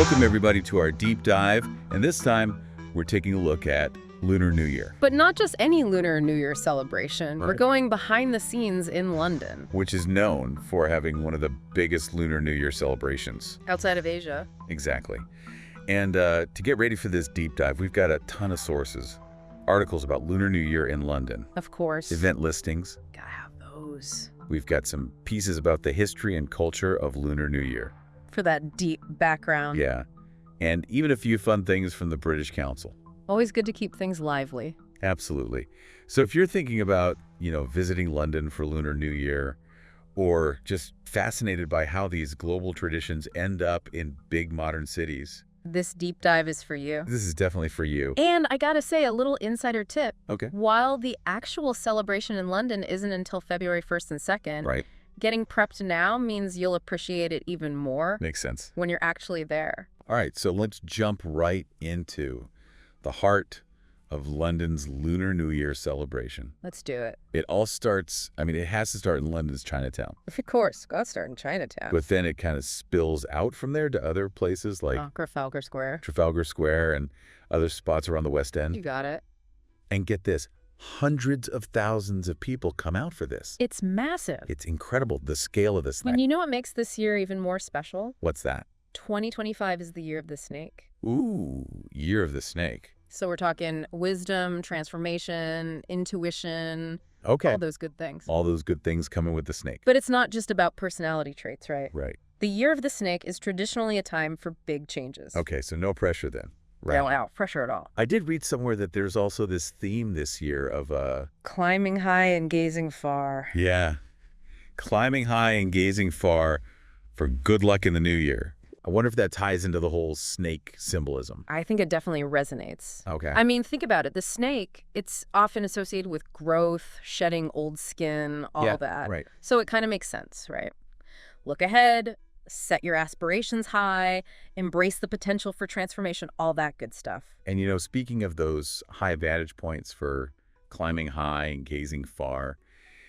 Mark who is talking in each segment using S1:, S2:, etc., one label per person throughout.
S1: Welcome, everybody, to our deep dive, and this time we're taking a look at Lunar New Year.
S2: But not just any Lunar New Year celebration.
S1: Right.
S2: We're going behind the scenes in London.
S1: Which is known for having one of the biggest Lunar New Year celebrations.
S2: Outside of Asia.
S1: Exactly. And to get ready for this deep dive, we've got a ton of sources. Articles about Lunar New Year in London.
S2: Of course.
S1: Event listings.
S2: Gotta have those.
S1: We've got some pieces about the history and culture of Lunar New Year.
S2: For that deep background.
S1: Yeah. And even a few fun things from the British Council.
S2: Always good to keep things lively.
S1: Absolutely. So if you're thinking about, visiting London for Lunar New Year, or just fascinated by how these global traditions end up in big modern cities,
S2: This deep dive is for you.
S1: this is definitely for you.
S2: And I gotta say, a little insider tip.
S1: Okay.
S2: While the actual celebration in London isn't until February 1st and 2nd,
S1: Right.
S2: getting prepped now means you'll appreciate it even more
S1: Makes sense.
S2: when you're actually there.
S1: All right, so let's jump right into the heart of London's Lunar New Year celebration.
S2: Let's do it.
S1: It all starts, it has to start in London's Chinatown.
S2: Of course, gotta start in Chinatown.
S1: But then it kind of spills out from there to other places like
S2: Trafalgar Square.
S1: Trafalgar Square and other spots around the West
S2: You
S1: End.
S2: got it.
S1: And get this, hundreds of thousands of people come out for this.
S2: It's massive.
S1: It's incredible, the scale of this thing.
S2: And you know what makes this year even more special?
S1: What's that?
S2: 2025 is the year of the snake.
S1: Ooh, Year of the Snake.
S2: So we're talking wisdom, transformation, intuition,
S1: Okay.
S2: all those good things.
S1: All those good things coming with the snake.
S2: But it's not just about personality traits, right?
S1: Right.
S2: The year of the snake is traditionally a time for big changes.
S1: Okay, so no pressure then. Right.
S2: No pressure at all.
S1: I did read somewhere that there's also this theme this year of
S2: Climbing high and gazing far.
S1: climbing high and gazing far for good luck in the new year. I wonder if that ties into the whole snake symbolism.
S2: I think it definitely resonates.
S1: Okay.
S2: I mean, think about it. The snake, it's often associated with growth, shedding old skin, all that.
S1: Right.
S2: So it kind of makes sense, right? Look ahead, set your aspirations high, embrace the potential for transformation, all that good stuff.
S1: And speaking of those high vantage points for climbing high and gazing far,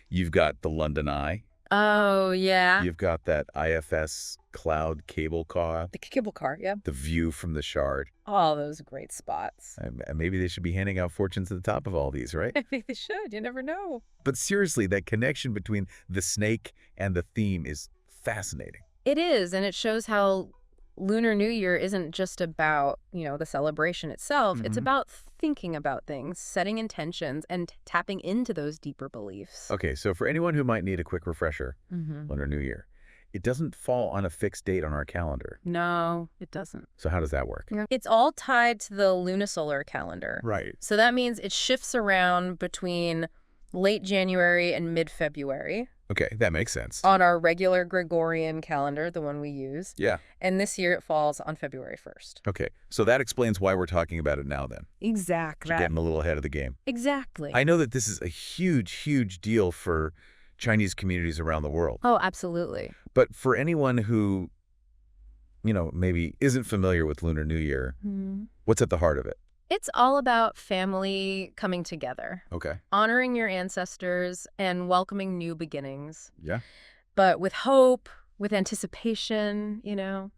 S1: you've got the London Eye.
S2: Oh, yeah.
S1: You've got that IFS cloud cable car,
S2: The cable car, yeah.
S1: the view from the Shard.
S2: All those great spots.
S1: Maybe they should be handing out fortunes at the top of all these, right?
S2: I think they should. You never know.
S1: But seriously, that connection between the snake and the theme is fascinating.
S2: It is, and it shows how Lunar New Year isn't just about, the celebration itself. It's
S1: Mhm.
S2: about thinking about things, setting intentions, and tapping into those deeper beliefs.
S1: Okay, so for anyone who might need a quick refresher,
S2: Mm-hmm.
S1: Lunar New Year, it doesn't fall on a fixed date on our calendar.
S2: No, it doesn't.
S1: So how does that work?
S2: It's all tied to the lunisolar calendar.
S1: Right.
S2: So that means it shifts around between late January and mid-February
S1: Okay, that makes sense.
S2: on our regular Gregorian calendar, the one we use.
S1: Yeah.
S2: And this year it falls on February 1st.
S1: Okay, so that explains why we're talking about it now then.
S2: Exactly.
S1: We're getting a little ahead of the game.
S2: Exactly.
S1: I know that this is a huge, huge deal for Chinese communities around the world.
S2: Oh, absolutely.
S1: But for anyone who, maybe isn't familiar with Lunar New Year, what's at the heart of it?
S2: It's all about family coming together,
S1: Okay.
S2: honoring your ancestors, and welcoming new beginnings.
S1: Yeah.
S2: But with hope, with anticipation,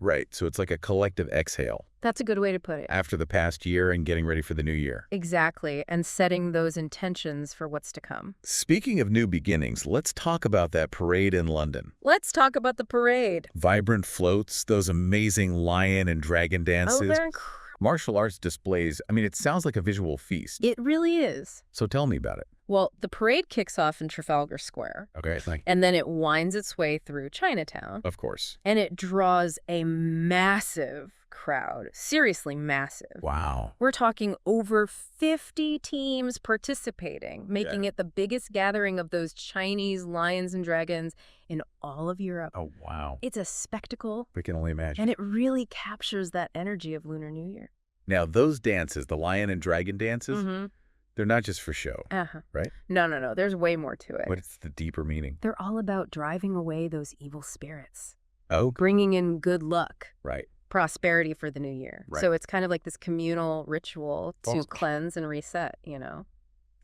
S1: Right, so it's like a collective exhale
S2: That's a good way to put it.
S1: after the past year and getting ready for the new year.
S2: Exactly, and setting those intentions for what's to come.
S1: Speaking of new beginnings, let's talk about that parade in London.
S2: Let's talk about the parade.
S1: Vibrant floats, those amazing lion and dragon dances.
S2: Oh, they're incredible.
S1: Martial arts displays. It sounds like a visual feast.
S2: It really is.
S1: So tell me about it.
S2: Well, the parade kicks off in Trafalgar Square,
S1: Okay,
S2: and then it winds its way through Chinatown,
S1: of course.
S2: and it draws a massive crowd. Seriously massive.
S1: Wow.
S2: We're talking over 50 teams participating, making it the biggest gathering of those Chinese lions and dragons in all of Europe.
S1: Oh, wow.
S2: It's a spectacle,
S1: We can only imagine.
S2: and it really captures that energy of Lunar New Year.
S1: Now, those dances, the lion and dragon dances,
S2: Mm-hmm.
S1: they're not just for show,
S2: Uh-huh.
S1: right?
S2: No. There's way more to it.
S1: What's the deeper meaning?
S2: They're all about driving away those evil spirits,
S1: Oh,
S2: bringing in good luck,
S1: right.
S2: prosperity for the new year.
S1: Right.
S2: So it's kind of like this communal ritual to
S1: Oh.
S2: cleanse and reset,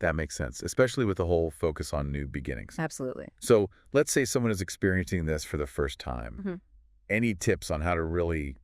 S1: That makes sense, especially with the whole focus on new beginnings.
S2: Absolutely.
S1: So let's say someone is experiencing this for the first time.
S2: Mhm.
S1: Any tips on how to really,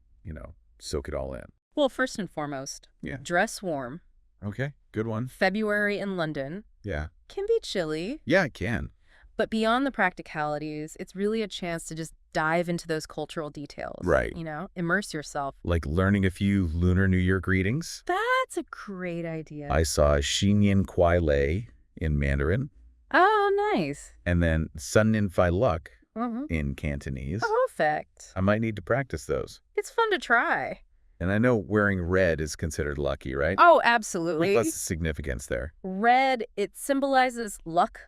S1: soak it all in?
S2: Well, first and foremost,
S1: Yeah.
S2: dress warm.
S1: Okay, good one.
S2: February in London
S1: Yeah.
S2: can be chilly,
S1: Yeah, it can.
S2: but beyond the practicalities, it's really a chance to just dive into those cultural details.
S1: Right.
S2: Immerse yourself.
S1: Like learning a few Lunar New Year greetings.
S2: That's a great idea.
S1: I saw Xin Yin Kuai Lei in Mandarin,
S2: Oh, nice.
S1: and then Sun Nin Fai Luck
S2: Mhm.
S1: in Cantonese.
S2: Perfect.
S1: I might need to practice those.
S2: It's fun to try.
S1: And I know wearing red is considered lucky, right?
S2: Oh, absolutely.
S1: What's the significance there?
S2: Red, it symbolizes luck,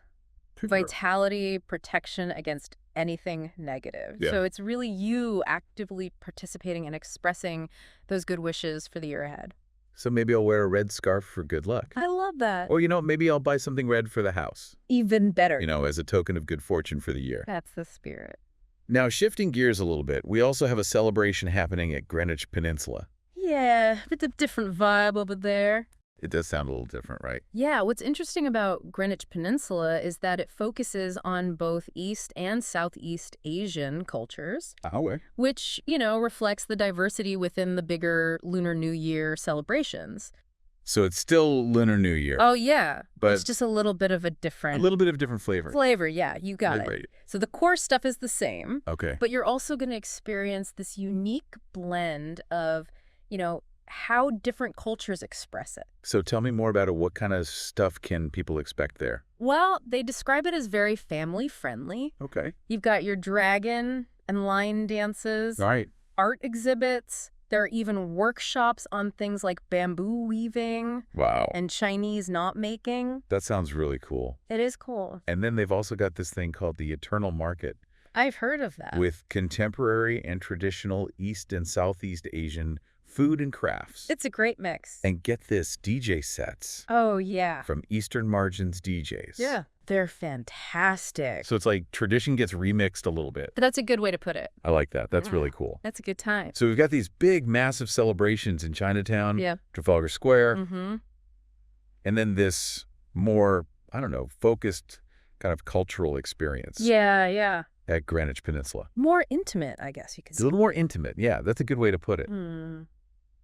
S2: vitality, protection against anything negative.
S1: Yeah.
S2: So it's really you actively participating and expressing those good wishes for the year ahead.
S1: So maybe I'll wear a red scarf for good luck.
S2: I love that.
S1: Or, maybe I'll buy something red for the house,
S2: Even better.
S1: as a token of good fortune for the year.
S2: That's the spirit.
S1: Now, shifting gears a little bit, we also have a celebration happening at Greenwich Peninsula.
S2: Yeah, it's a different vibe over there.
S1: It does sound a little different, right?
S2: Yeah, what's interesting about Greenwich Peninsula is that it focuses on both East and Southeast Asian cultures, which, reflects the diversity within the bigger Lunar New Year celebrations.
S1: So it's still Lunar New Year.
S2: Oh, yeah.
S1: But
S2: it's just a little bit of a
S1: a
S2: different
S1: little bit of different flavor.
S2: flavor. Yeah, you got it.
S1: Right.
S2: So the core stuff is the same,
S1: Okay.
S2: but you're also going to experience this unique blend of, how different cultures express it.
S1: So tell me more about it. What kind of stuff can people expect there?
S2: Well, they describe it as very family-friendly.
S1: Okay.
S2: You've got your dragon and lion dances,
S1: All right.
S2: art exhibits. There are even workshops on things like bamboo weaving
S1: Wow.
S2: and Chinese knot making.
S1: That sounds really cool.
S2: It is cool.
S1: And then they've also got this thing called the Eternal Market
S2: I've heard of that.
S1: with contemporary and traditional East and Southeast Asian food and crafts.
S2: It's a great mix.
S1: And get this, DJ sets
S2: Oh, yeah.
S1: from Eastern Margins DJs.
S2: Yeah. They're fantastic.
S1: So it's like tradition gets remixed a little bit.
S2: That's a good way to put it.
S1: I like that. That's really cool.
S2: That's a good time.
S1: So we've got these big, massive celebrations in Chinatown,
S2: Yeah.
S1: Trafalgar Square,
S2: Mm-hmm.
S1: and then this more, focused kind of cultural experience
S2: Yeah.
S1: at Greenwich Peninsula.
S2: More intimate, I guess you could
S1: It's a
S2: say.
S1: little more intimate. Yeah, that's a good way to put it.
S2: Hmm.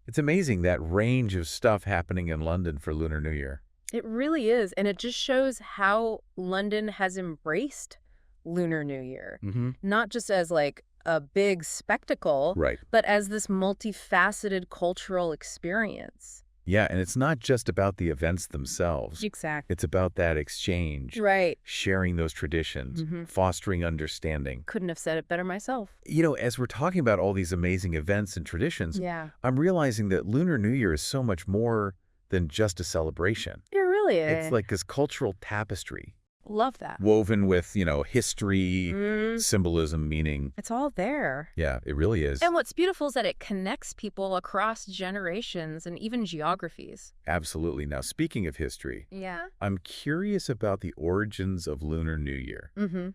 S1: It's amazing that range of stuff happening in London for Lunar New Year.
S2: It really is. And it just shows how London has embraced Lunar New Year.
S1: Mm-hmm.
S2: Not just as like a big spectacle,
S1: Right.
S2: but as this multifaceted cultural experience.
S1: Yeah, and it's not just about the events themselves.
S2: Exactly.
S1: It's about that exchange,
S2: Right.
S1: sharing those traditions,
S2: Mhm.
S1: fostering understanding.
S2: Couldn't have said it better myself.
S1: As we're talking about all these amazing events and traditions,
S2: Yeah.
S1: I'm realizing that Lunar New Year is so much more than just a celebration.
S2: It really is.
S1: It's like this cultural tapestry
S2: Love that.
S1: woven with, history,
S2: Mm,
S1: symbolism, meaning.
S2: it's all there.
S1: Yeah, it really is.
S2: And what's beautiful is that it connects people across generations and even geographies.
S1: Absolutely. Now, speaking of history,
S2: Yeah.
S1: I'm curious about the origins of Lunar New Year.
S2: Mm-hmm.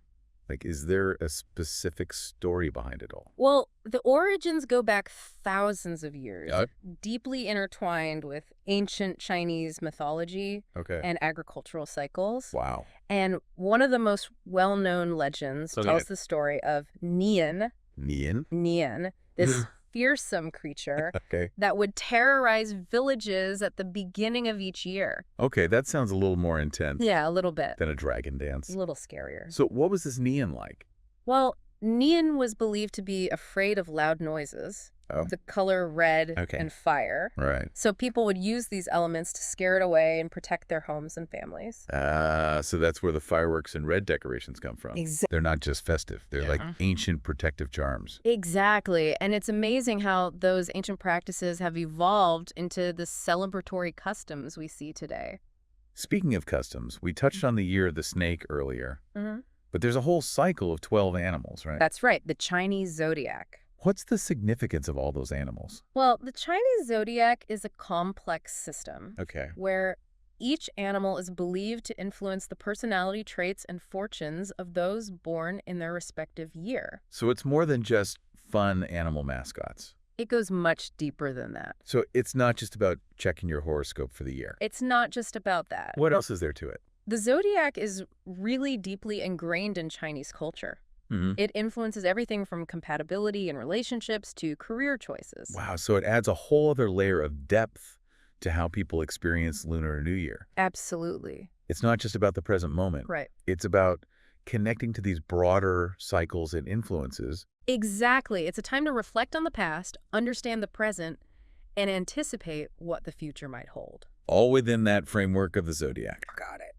S1: Like, is there a specific story behind it all?
S2: Well, the origins go back thousands of years,
S1: Yeah.
S2: deeply intertwined with ancient Chinese mythology
S1: Okay.
S2: and agricultural cycles.
S1: Wow.
S2: And one of the most well-known legends
S1: Okay.
S2: tells the story of Nian,
S1: Nian?
S2: this fearsome creature
S1: Okay.
S2: that would terrorize villages at the beginning of each year.
S1: Okay, that sounds a little more intense
S2: Yeah, a little bit.
S1: than a dragon dance.
S2: A little scarier.
S1: So what was this Nian like?
S2: Well, Nian was believed to be afraid of loud noises,
S1: Oh.
S2: the color red
S1: Okay.
S2: and fire.
S1: Right.
S2: So people would use these elements to scare it away and protect their homes and families.
S1: So that's where the fireworks and red decorations come from.
S2: Exactly.
S1: They're not just festive. They're like ancient protective charms.
S2: Exactly. And it's amazing how those ancient practices have evolved into the celebratory customs we see today.
S1: Speaking of customs, we touched on the year of the snake earlier,
S2: Mm-hmm.
S1: but there's a whole cycle of 12 animals, right?
S2: That's right, the Chinese zodiac.
S1: What's the significance of all those animals?
S2: Well, the Chinese zodiac is a complex system
S1: Okay.
S2: where each animal is believed to influence the personality traits and fortunes of those born in their respective year.
S1: So it's more than just fun animal mascots.
S2: It goes much deeper than that.
S1: So it's not just about checking your horoscope for the year.
S2: It's not just about that.
S1: What else is there to it?
S2: The zodiac is really deeply ingrained in Chinese culture.
S1: Hmm.
S2: It influences everything from compatibility and relationships to career choices.
S1: Wow, so it adds a whole other layer of depth to how people experience Lunar New Year.
S2: Absolutely.
S1: It's not just about the present moment.
S2: Right.
S1: It's about connecting to these broader cycles and influences.
S2: Exactly. It's a time to reflect on the past, understand the present, and anticipate what the future might hold.
S1: All within that framework of the zodiac.
S2: Got it.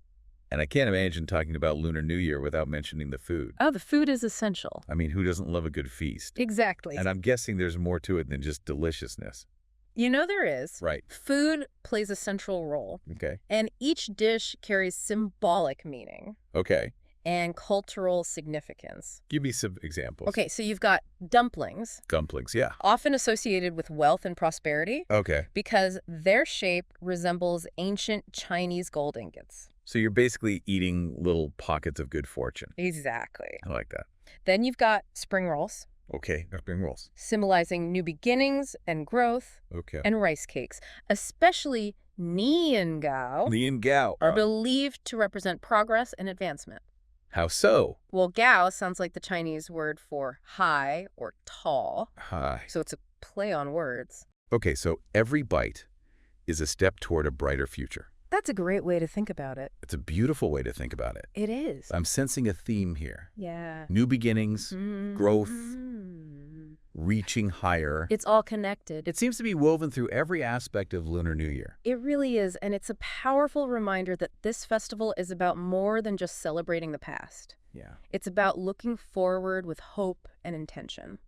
S1: And I can't imagine talking about Lunar New Year without mentioning the food.
S2: Oh, the food is essential.
S1: I mean, who doesn't love a good feast?
S2: Exactly.
S1: And I'm guessing there's more to it than just deliciousness.
S2: You know there is.
S1: Right.
S2: Food plays a central role,
S1: Okay.
S2: and each dish carries symbolic meaning
S1: Okay.
S2: and cultural significance.
S1: Give me some examples.
S2: Okay, so you've got dumplings,
S1: Dumplings, yeah.
S2: often associated with wealth and prosperity
S1: Okay.
S2: because their shape resembles ancient Chinese gold ingots.
S1: So you're basically eating little pockets of good fortune.
S2: Exactly.
S1: I like that.
S2: Then you've got spring rolls,
S1: Okay. Spring rolls.
S2: symbolizing new beginnings and growth,
S1: Okay.
S2: and rice cakes, especially niangao,
S1: Lian Gao.
S2: are believed to represent progress and advancement.
S1: How so?
S2: Well, gao sounds like the Chinese word for high or tall,
S1: Hi.
S2: so it's a play on words.
S1: Okay, so every bite is a step toward a brighter future.
S2: That's a great way to think about it.
S1: It's a beautiful way to think about it.
S2: It is.
S1: I'm sensing a theme here.
S2: Yeah.
S1: New beginnings, growth,
S2: Mhm.
S1: reaching higher.
S2: It's all connected.
S1: It seems to be woven through every aspect of Lunar New Year.
S2: It really is, and it's a powerful reminder that this festival is about more than just celebrating the past.
S1: Yeah.
S2: It's about looking forward with hope and intention.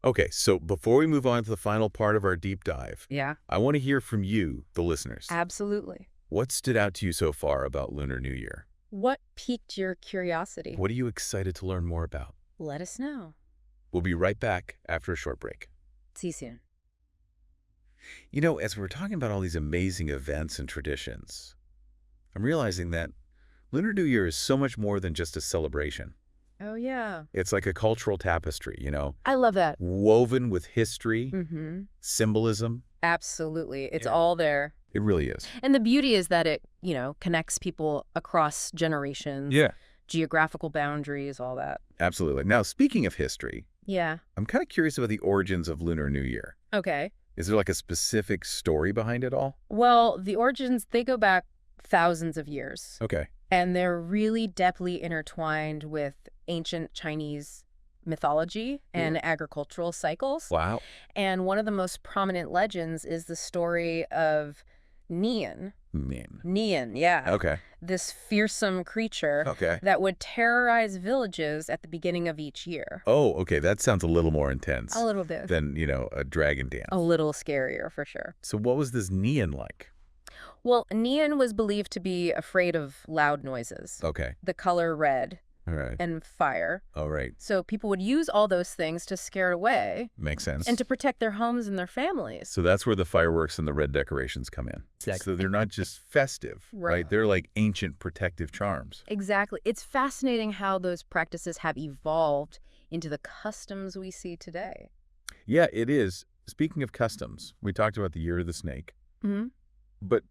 S1: Okay, so before we move on to the final part of our deep dive,
S2: Yeah.
S1: I want to hear from you, the listeners.
S2: Absolutely.
S1: What stood out to you so far about Lunar New Year?
S2: What piqued your curiosity?
S1: What are you excited to learn more about?
S2: Let us know.
S1: We'll be right back after a short break.
S2: See you soon.
S1: You know, as we're talking about all these amazing events and traditions, I'm realizing that Lunar New Year is so much more than just a celebration.
S2: Oh, yeah.
S1: It's like a cultural tapestry,
S2: I love that.
S1: woven with history,
S2: Mm-hmm.
S1: symbolism.
S2: Absolutely. It's
S1: Yeah.
S2: all there.
S1: It really is.
S2: And the beauty is that it, connects people across generations, geographical boundaries, all that.
S1: Absolutely. Now, speaking of history,
S2: Yeah.
S1: I'm kind of curious about the origins of Lunar New Year.
S2: Okay.
S1: Is there like a specific story behind it all?
S2: Well, the origins, they go back thousands of years.
S1: Okay.
S2: And they're really deeply intertwined with ancient Chinese mythology and agricultural cycles.
S1: Wow.
S2: And one of the most prominent legends is the story of Nian.
S1: Man.
S2: Nian, yeah.
S1: Okay.
S2: This fearsome creature
S1: Okay.
S2: that would terrorize villages at the beginning of each year.
S1: Oh, okay. That sounds a little more intense
S2: A little bit.
S1: than, a dragon dance.
S2: A little scarier, for sure.
S1: So what was this Neon like?
S2: Well, Nian was believed to be afraid of loud noises,
S1: Okay.
S2: the color red,
S1: All right.
S2: and fire.
S1: All right.
S2: So people would use all those things to scare it away
S1: Makes sense.
S2: and to protect their homes and their families.
S1: So that's where the fireworks and the red decorations come in. So they're not just festive, right?
S2: Right.
S1: They're like ancient protective charms.
S2: Exactly. It's fascinating how those practices have evolved into the customs we see today.
S1: Yeah, it is. Speaking of customs, we talked about the Year of the Snake,
S2: Mm-hmm.
S1: but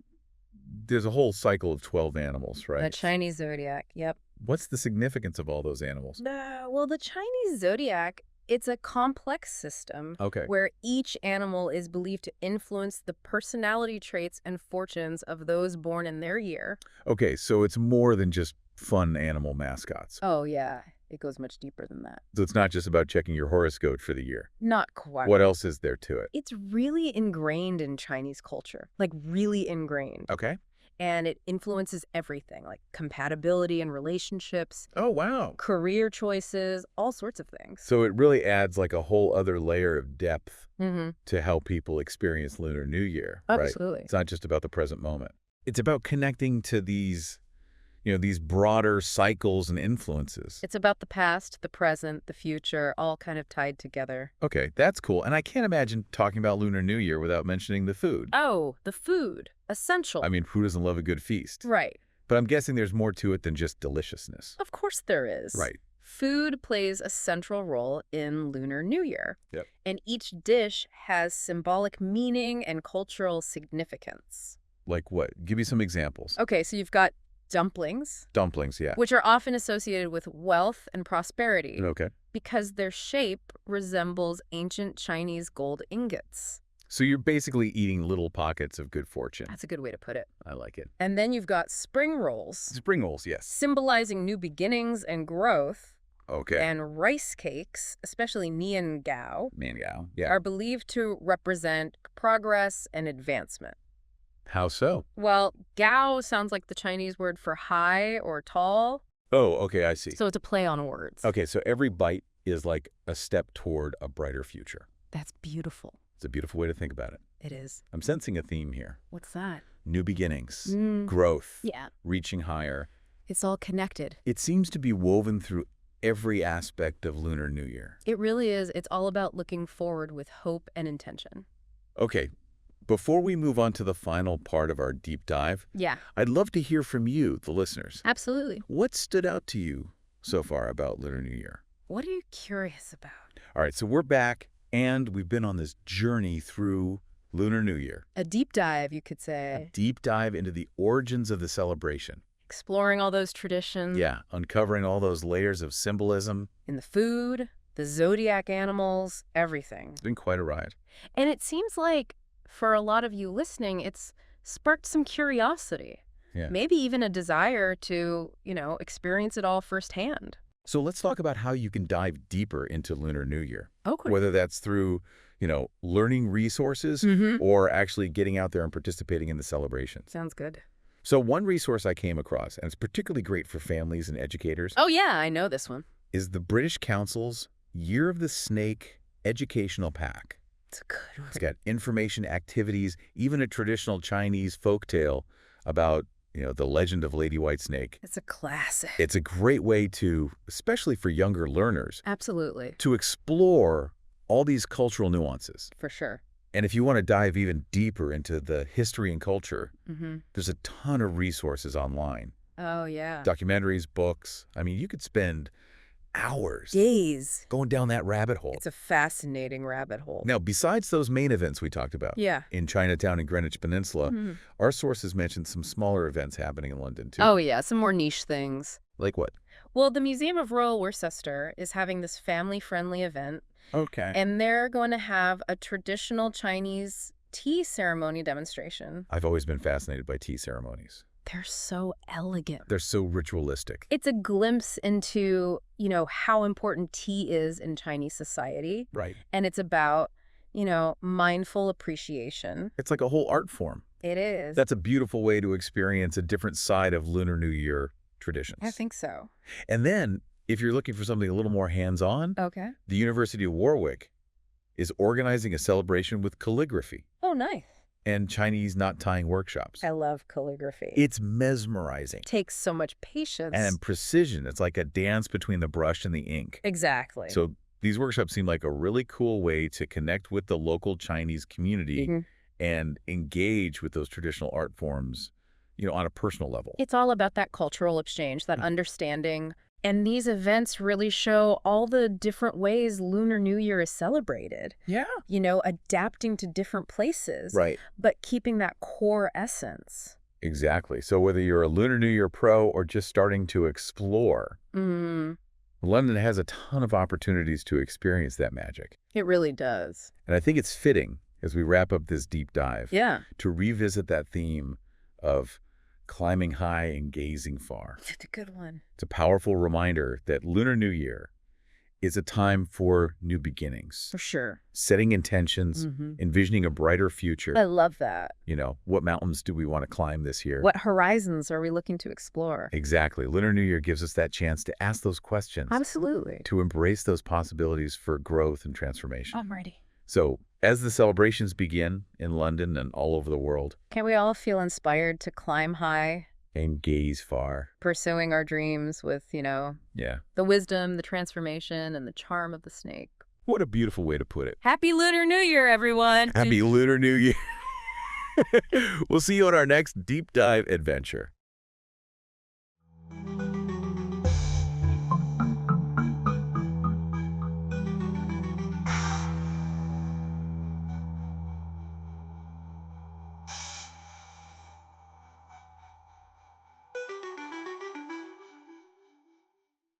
S1: there's a whole cycle of 12 animals, right?
S2: The Chinese zodiac, yep.
S1: What's the significance of all those animals?
S2: Well, the Chinese zodiac, it's a complex system
S1: Okay.
S2: where each animal is believed to influence the personality traits and fortunes of those born in their year.
S1: Okay, so it's more than just fun animal mascots.
S2: Oh, yeah. It goes much deeper than that.
S1: So it's not just about checking your horoscope for the year.
S2: Not quite.
S1: What else is there to it?
S2: It's really ingrained in Chinese culture, like really ingrained.
S1: Okay.
S2: And it influences everything, like compatibility and relationships,
S1: Oh, wow.
S2: career choices, all sorts of things.
S1: So it really adds like a whole other layer of depth
S2: Mm-hmm.
S1: to how people experience Lunar New Year, right?
S2: Absolutely.
S1: It's not just about the present moment. It's about connecting to these, these broader cycles and influences.
S2: It's about the past, the present, the future, all kind of tied together.
S1: Okay, that's cool. And I can't imagine talking about Lunar New Year without mentioning the food.
S2: Oh, the food. Essential.
S1: I mean, who doesn't love a good feast?
S2: Right.
S1: But I'm guessing there's more to it than just deliciousness.
S2: Of course there is.
S1: Right.
S2: Food plays a central role in Lunar New Year.
S1: Yep.
S2: And each dish has symbolic meaning and cultural significance.
S1: Like what? Give me some examples.
S2: Okay, so you've got dumplings.
S1: Dumplings, yeah.
S2: Which are often associated with wealth and prosperity.
S1: Okay.
S2: Because their shape resembles ancient Chinese gold ingots.
S1: So you're basically eating little pockets of good fortune.
S2: That's a good way to put it.
S1: I like it.
S2: And then you've got spring rolls.
S1: Spring rolls, yes.
S2: Symbolizing new beginnings and growth.
S1: Okay.
S2: And rice cakes, especially nian gao,
S1: yeah.
S2: are believed to represent progress and advancement.
S1: How so?
S2: Well, gao sounds like the Chinese word for high or tall.
S1: Oh, okay, I see.
S2: So it's a play on words.
S1: Okay, so every bite is like a step toward a brighter future.
S2: That's beautiful.
S1: It's a beautiful way to think about it.
S2: It is.
S1: I'm sensing a theme here.
S2: What's that?
S1: New beginnings, growth,
S2: Yeah.
S1: reaching higher.
S2: It's all connected.
S1: It seems to be woven through every aspect of Lunar New Year.
S2: It really is. It's all about looking forward with hope and intention.
S1: Okay, before we move on to the final part of our deep dive,
S2: Yeah.
S1: I'd love to hear from you, the listeners.
S2: Absolutely.
S1: What stood out to you so far about Lunar New Year?
S2: What are you curious about?
S1: All right, so we're back, and we've been on this journey through Lunar New Year.
S2: A deep dive, you could say.
S1: A deep dive into the origins of the celebration.
S2: Exploring all those traditions.
S1: Yeah, uncovering all those layers of symbolism.
S2: In the food, the zodiac animals, everything.
S1: It's been quite a ride.
S2: And it seems like, for a lot of you listening, it's sparked some curiosity.
S1: Yeah.
S2: Maybe even a desire to, experience it all firsthand.
S1: So let's talk about how you can dive deeper into Lunar New Year.
S2: Okay.
S1: Whether that's through, learning resources or actually getting out there and participating in the celebrations.
S2: Sounds good.
S1: So one resource I came across, and it's particularly great for families and educators.
S2: Oh, yeah, I know this one.
S1: Is the British Council's Year of the Snake Educational Pack.
S2: It's a good one.
S1: It's got information, activities, even a traditional Chinese folktale about, the legend of Lady Whitesnake.
S2: It's a classic.
S1: It's a great way to, especially for younger learners,
S2: Absolutely.
S1: to explore all these cultural nuances.
S2: For sure.
S1: And if you want to dive even deeper into the history and culture, there's a ton of resources online.
S2: Oh, yeah.
S1: Documentaries, books. I mean, you could spend hours
S2: Days.
S1: going down that rabbit hole.
S2: It's a fascinating rabbit hole.
S1: Now, besides those main events we talked about in Chinatown and Greenwich Peninsula, our sources mentioned some smaller events happening in London, too.
S2: Oh, yeah, some more niche things.
S1: Like what?
S2: Well, the Museum of Royal Worcester is having this family-friendly event.
S1: Okay.
S2: And they're going to have a traditional Chinese tea ceremony demonstration.
S1: I've always been fascinated by tea ceremonies.
S2: They're so elegant.
S1: They're so ritualistic.
S2: It's a glimpse into, how important tea is in Chinese society.
S1: Right.
S2: And it's about, mindful appreciation.
S1: It's like a whole art form.
S2: It is.
S1: That's a beautiful way to experience a different side of Lunar New Year traditions.
S2: I think so.
S1: And then, if you're looking for something a little more hands-on,
S2: Okay.
S1: the University of Warwick is organizing a celebration with calligraphy
S2: Oh, nice.
S1: and Chinese knot-tying workshops.
S2: I love calligraphy.
S1: It's mesmerizing.
S2: Takes so much patience.
S1: And precision. It's like a dance between the brush and the ink.
S2: Exactly.
S1: So these workshops seem like a really cool way to connect with the local Chinese community and engage with those traditional art forms, on a personal level.
S2: It's all about that cultural exchange, that understanding. And these events really show all the different ways Lunar New Year is celebrated.
S1: Yeah.
S2: Adapting to different places.
S1: Right.
S2: But keeping that core essence.
S1: Exactly. So whether you're a Lunar New Year pro or just starting to explore, London has a ton of opportunities to experience that magic.
S2: It really does.
S1: And I think it's fitting, as we wrap up this deep dive,
S2: to
S1: revisit that theme of climbing high and gazing far.
S2: It's a good one.
S1: It's a powerful reminder that Lunar New Year is a time for new beginnings.
S2: For sure.
S1: Setting intentions, envisioning a brighter future.
S2: I love that.
S1: What mountains do we want to climb this year?
S2: What horizons are we looking to explore?
S1: Exactly. Lunar New Year gives us that chance to ask those questions.
S2: Absolutely.
S1: To embrace those possibilities for growth and transformation.
S2: I'm ready.
S1: So, as the celebrations begin in London and all over the world,
S2: can we all feel inspired to climb high?
S1: And gaze far.
S2: Pursuing our dreams with, the wisdom, the transformation, and the charm of the snake.
S1: What a beautiful way to put it.
S2: Happy Lunar New Year, everyone.
S1: Happy Lunar New Year. We'll see you on our next deep dive adventure.